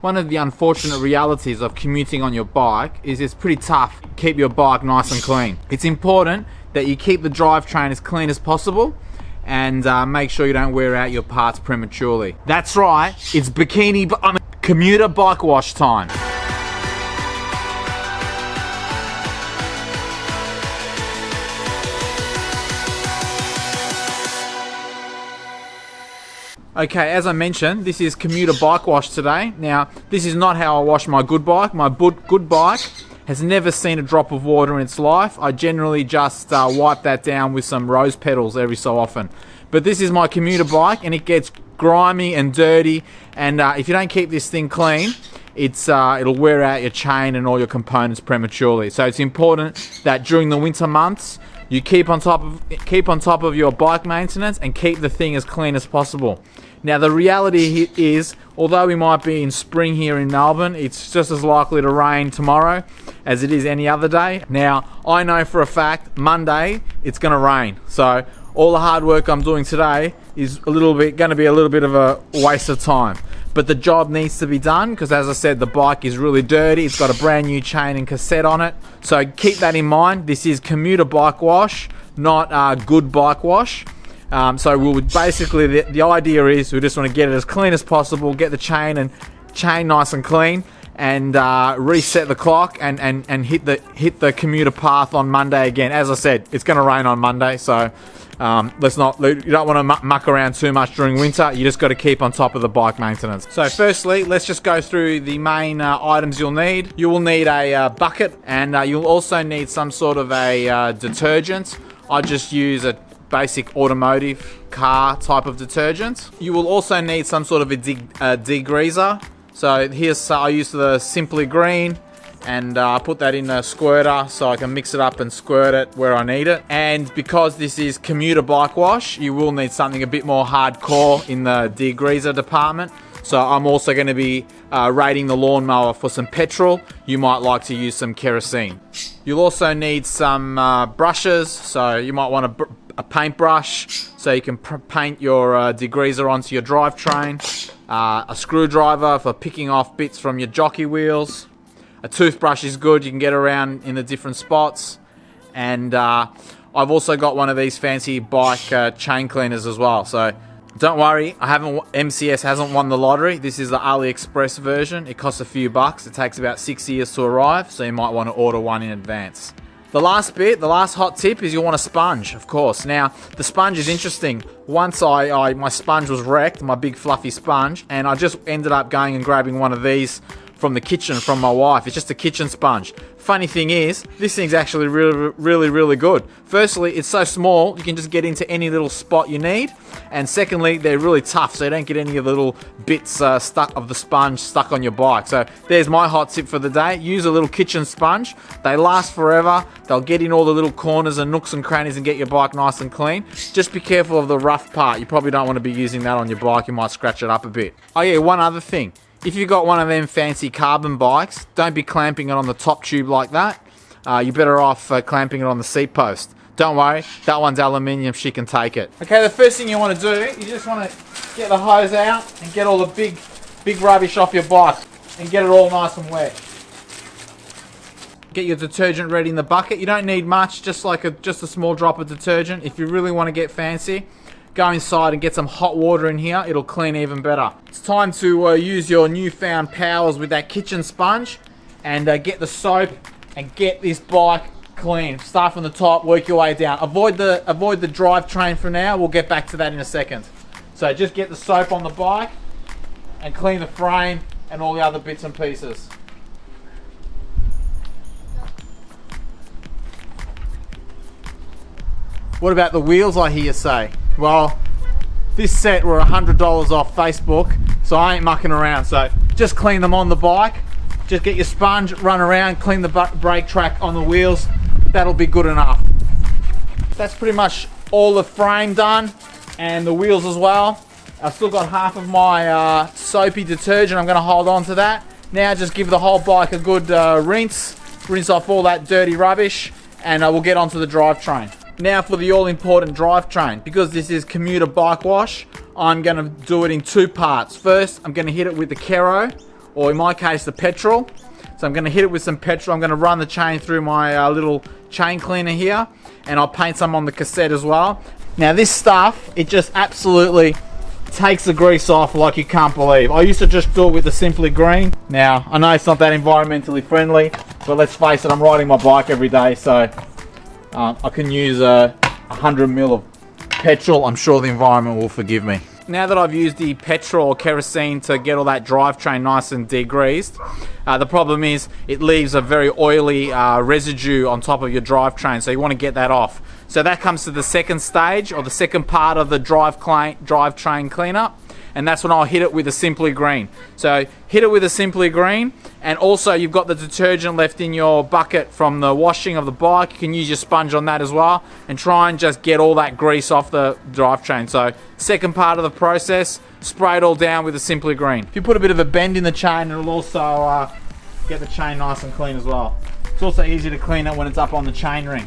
One of the unfortunate realities of commuting on your bike is it's pretty tough to keep your bike nice and clean. It's important that you keep the drivetrain as clean as possible and make sure you don't wear out your parts prematurely. That's right, it's commuter bike wash time. Okay, as I mentioned, this is commuter bike wash today. Now, this is not how I wash my good bike. My good bike has never seen a drop of water in its life. I generally just wipe that down with some rose petals every so often. But this is my commuter bike and it gets grimy and dirty, and if you don't keep this thing clean, it'll wear out your chain and all your components prematurely. So it's important that during the winter months, you keep on top of your bike maintenance and keep the thing as clean as possible. Now the reality is, although we might be in spring here in Melbourne, it's just as likely to rain tomorrow as it is any other day. Now I know for a fact Monday it's going to rain, so all the hard work I'm doing today is going to be a little bit of a waste of time. But the job needs to be done because, as I said, the bike is really dirty. It's got a brand new chain and cassette on it. So keep that in mind. This is commuter bike wash, not good bike wash. So we'll basically, the idea is we just want to get it as clean as possible, get the chain nice and clean, and reset the clock and hit the commuter path on Monday again. As I said, it's going to rain on Monday, so you don't want to muck around too much during winter. You just got to keep on top of the bike maintenance. So firstly, let's just go through the main items you'll need. You will need a bucket, and you'll also need some sort of a detergent. I just use a basic automotive car type of detergent. You will also need some sort of a degreaser. So I use the Simply Green, and I put that in a squirter so I can mix it up and squirt it where I need it. And because this is commuter bike wash, you will need something a bit more hardcore in the degreaser department. So I'm also going to be rating the lawnmower for some petrol. You might like to use some kerosene. You'll also need some brushes, so you might want a paintbrush so you can paint your degreaser onto your drivetrain, a screwdriver for picking off bits from your jockey wheels. A toothbrush is good, you can get around in the different spots. And I've also got one of these fancy bike chain cleaners as well. So don't worry, MCS hasn't won the lottery. This is the AliExpress version. It costs a few bucks. It takes about 6 years to arrive, so you might want to order one in advance. The last hot tip is you'll want a sponge, of course. Now, the sponge is interesting. Once my sponge was wrecked, my big fluffy sponge, and I just ended up going and grabbing one of these from the kitchen from my wife. It's just a kitchen sponge. Funny thing is, this thing's actually really good. Firstly, it's so small, you can just get into any little spot you need. And secondly, they're really tough, so you don't get any of the little bits of the sponge stuck on your bike. So there's my hot tip for the day. Use a little kitchen sponge. They last forever. They'll get in all the little corners and nooks and crannies and get your bike nice and clean. Just be careful of the rough part. You probably don't want to be using that on your bike. You might scratch it up a bit. Oh yeah, one other thing. If you've got one of them fancy carbon bikes, don't be clamping it on the top tube like that. You're better off clamping it on the seat post. Don't worry, that one's aluminium, she can take it. Okay, the first thing you want to do, you just want to get the hose out and get all the big rubbish off your bike and get it all nice and wet. Get your detergent ready in the bucket. You don't need much, just a small drop of detergent. If you really want to get fancy, go inside and get some hot water in here. It'll clean even better. It's time to use your newfound powers with that kitchen sponge and get the soap and get this bike clean. Start from the top, work your way down. Avoid the drivetrain for now. We'll get back to that in a second. So just get the soap on the bike and clean the frame and all the other bits and pieces. What about the wheels, I hear you say? Well, this set were $100 off Facebook, so I ain't mucking around. So just clean them on the bike. Just get your sponge, run around, clean the brake track on the wheels. That'll be good enough. That's pretty much all the frame done and the wheels as well. I've still got half of my soapy detergent. I'm going to hold on to that. Now just give the whole bike a good rinse off all that dirty rubbish, and we'll get onto the drivetrain. Now for the all-important drivetrain. Because this is commuter bike wash, I'm going to do it in two parts. First, I'm going to hit it with the Kero or in my case, the petrol. So I'm going to hit it with some petrol. I'm going to run the chain through my little chain cleaner here, and I'll paint some on the cassette as well. Now this stuff, it just absolutely takes the grease off like you can't believe. I used to just do it with the Simply Green. Now, I know it's not that environmentally friendly, but let's face it, I'm riding my bike every day, so I can use 100 ml of petrol. I'm sure the environment will forgive me. Now that I've used the petrol or kerosene to get all that drivetrain nice and degreased, the problem is it leaves a very oily residue on top of your drivetrain, so you want to get that off. So that comes to the second stage, or the second part of the drivetrain cleanup, and that's when I'll hit it with a Simply Green. So hit it with a Simply Green, and also you've got the detergent left in your bucket from the washing of the bike. You can use your sponge on that as well, and try and just get all that grease off the drivetrain. So second part of the process, spray it all down with a Simply Green. If you put a bit of a bend in the chain, it'll also get the chain nice and clean as well. It's also easy to clean it when it's up on the chain ring.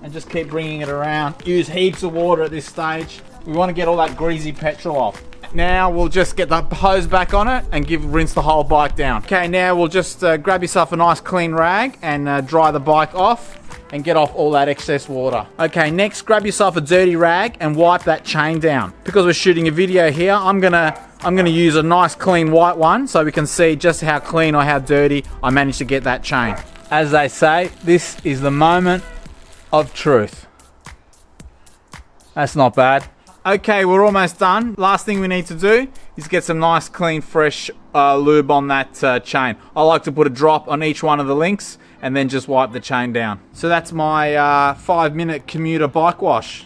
And just keep bringing it around. Use heaps of water at this stage. We want to get all that greasy petrol off. Now we'll just get the hose back on it and rinse the whole bike down. Okay, now we'll just grab yourself a nice clean rag and dry the bike off and get off all that excess water. Okay, next grab yourself a dirty rag and wipe that chain down. Because we're shooting a video here, I'm gonna use a nice clean white one so we can see just how clean or how dirty I managed to get that chain. As they say, this is the moment of truth. That's not bad. Okay, we're almost done. Last thing we need to do is get some nice, clean, fresh lube on that chain. I like to put a drop on each one of the links and then just wipe the chain down. So that's my 5-minute commuter bike wash.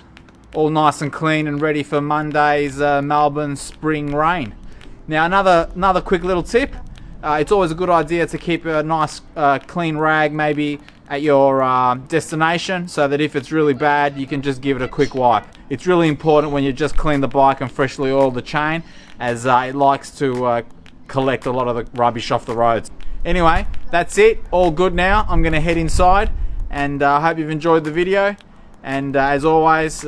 All nice and clean and ready for Monday's Melbourne spring rain. Now another quick little tip. It's always a good idea to keep a nice clean rag maybe at your destination, so that if it's really bad, you can just give it a quick wipe. It's really important when you just clean the bike and freshly oil the chain, as it likes to collect a lot of the rubbish off the roads. Anyway, that's it. All good now. I'm going to head inside, and I hope you've enjoyed the video. And as always,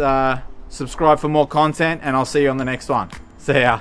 subscribe for more content, and I'll see you on the next one. See ya.